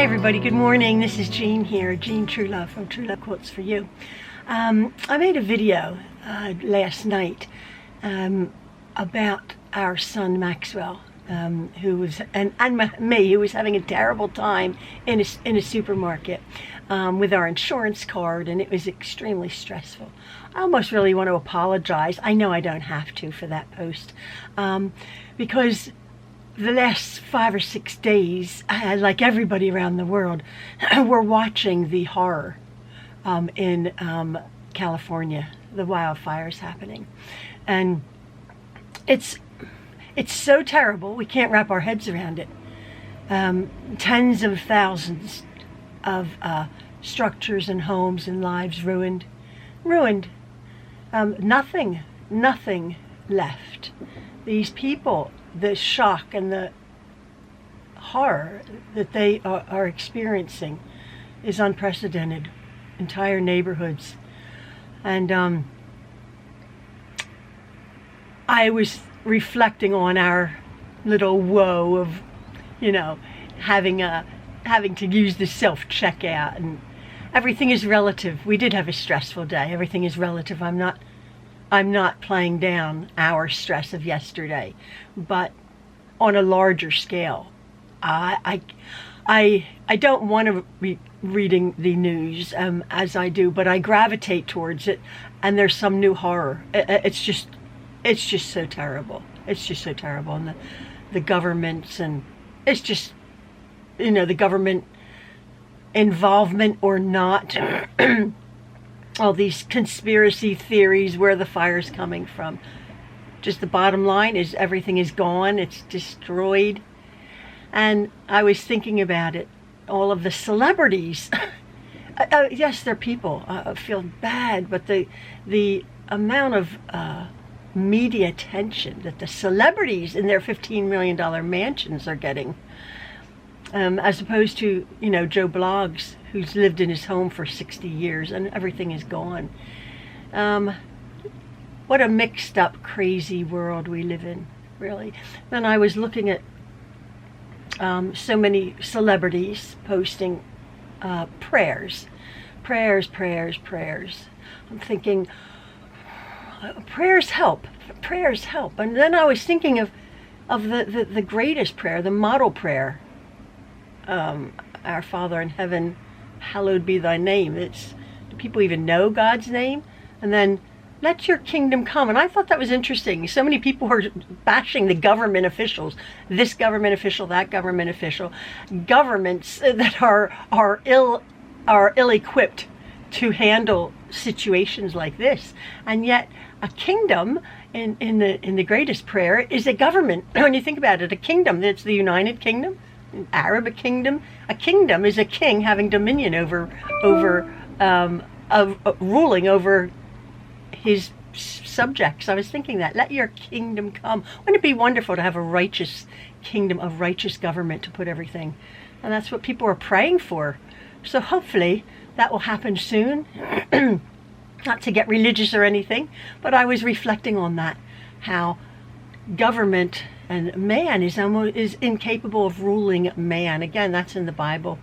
Hi everybody, good morning. This is Jean here, Jean Truelove from Truelove Quilts for you. I made a video last night about our son Maxwell, who was and me, who was having a terrible time in a supermarket with our insurance card, and it was extremely stressful. I almost really want to apologize. I know I don't have to for that post, because the last 5 or 6 days, like everybody around the world, we're watching the horror in California, the wildfires happening. And it's so terrible, we can't wrap our heads around it. Tens of thousands of structures and homes and lives ruined. Nothing left. These people, the shock and the horror that they are experiencing is unprecedented. Entire neighborhoods. And I was reflecting on our little woe of, having to use the self-checkout, and everything is relative. We did have a stressful day. Everything is relative. I'm not playing down our stress of yesterday, but on a larger scale, I don't want to be reading the news as I do, but I gravitate towards it, and there's some new horror. It's just so terrible. It's just so terrible, and the governments, and it's just, the government involvement or not. All these conspiracy theories, where the fire's coming from. Just the bottom line is everything is gone, it's destroyed. And I was thinking about it, all of the celebrities. Yes, they're people. I feel bad, but the amount of media attention that the celebrities in their $15 million mansions are getting, as opposed to, Joe Bloggs, who's lived in his home for 60 years and everything is gone. What a mixed up, crazy world we live in, really. Then I was looking at so many celebrities posting prayers. I'm thinking, prayers help. And then I was thinking of the greatest prayer, the model prayer. Our Father in heaven, hallowed be thy name. Do people even know God's name? And then, let your kingdom come. And I thought that was interesting. So many people were bashing the government officials, this government official, that government official, governments that are ill-equipped to handle situations like this. And yet, a kingdom in the greatest prayer is a government. When you think about it, a kingdom, that's the United Kingdom. Arab, a kingdom is a king having dominion over ruling over his subjects. I was thinking that, let your kingdom come. Wouldn't it be wonderful to have a righteous kingdom, a righteous government to put everything? And that's what people are praying for. So hopefully that will happen soon. Not to get religious or anything, but I was reflecting on that, how government and man is incapable of ruling man. Again, that's in the Bible.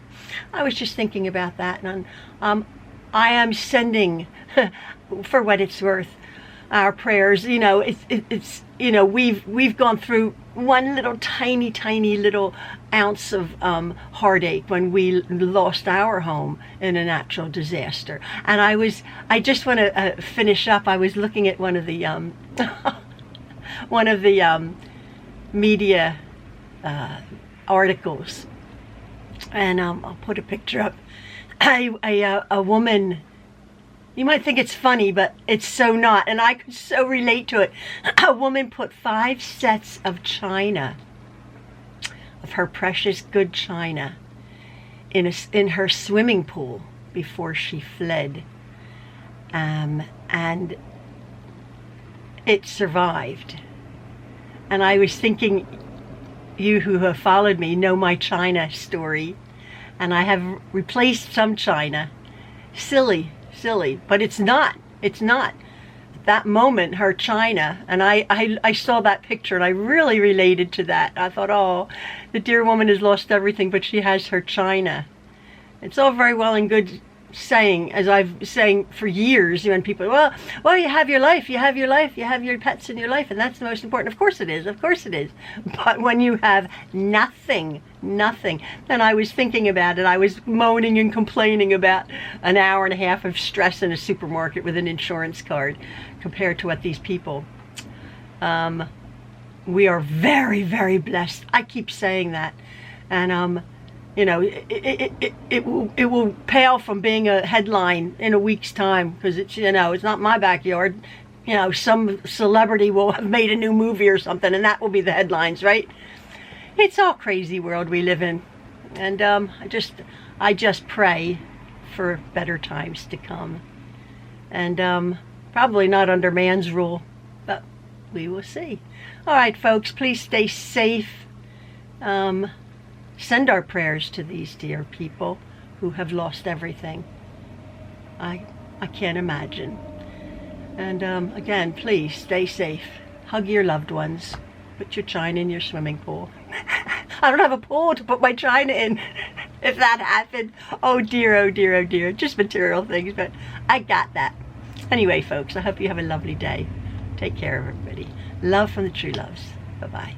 I was just thinking about that, and I am sending, for what it's worth, our prayers. It's we've gone through one little tiny little ounce of heartache when we lost our home in a natural disaster. And I just want to finish up. I was looking at one of the media articles, and I'll put a picture up. A woman, you might think it's funny, but it's so not, and I could so relate to it. A woman put 5 sets of china, of her precious good china, in her swimming pool before she fled, and it survived. And I was thinking, you who have followed me know my china story, and I have replaced some china. Silly, but it's not. that moment, her china, and I saw that picture and I really related to that. I thought, oh, the dear woman has lost everything, but she has her china. It's all very well and good saying, as I've saying for years, when people, well, you have your life, you have your life, you have your pets in your life, and that's the most important. Of course it is, of course it is. But when you have nothing, and I was thinking about it, I was moaning and complaining about an hour and a half of stress in a supermarket with an insurance card compared to what these people, we are very, very blessed. I keep saying that, and you know, it will pale from being a headline in a week's time, because it's, you know, it's not my backyard. You know, some celebrity will have made a new movie or something, and that will be the headlines, right? It's all crazy world we live in, and I just pray for better times to come, and probably not under man's rule, but we will see. All right, folks, please stay safe. Send our prayers to these dear people who have lost everything. I can't imagine. And again, please stay safe. Hug your loved ones. Put your china in your swimming pool. I don't have a pool to put my china in if that happened. Oh dear, oh dear, oh dear. Just material things, but I got that. Anyway, folks, I hope you have a lovely day. Take care of everybody. Love from the Trueloves. Bye-bye.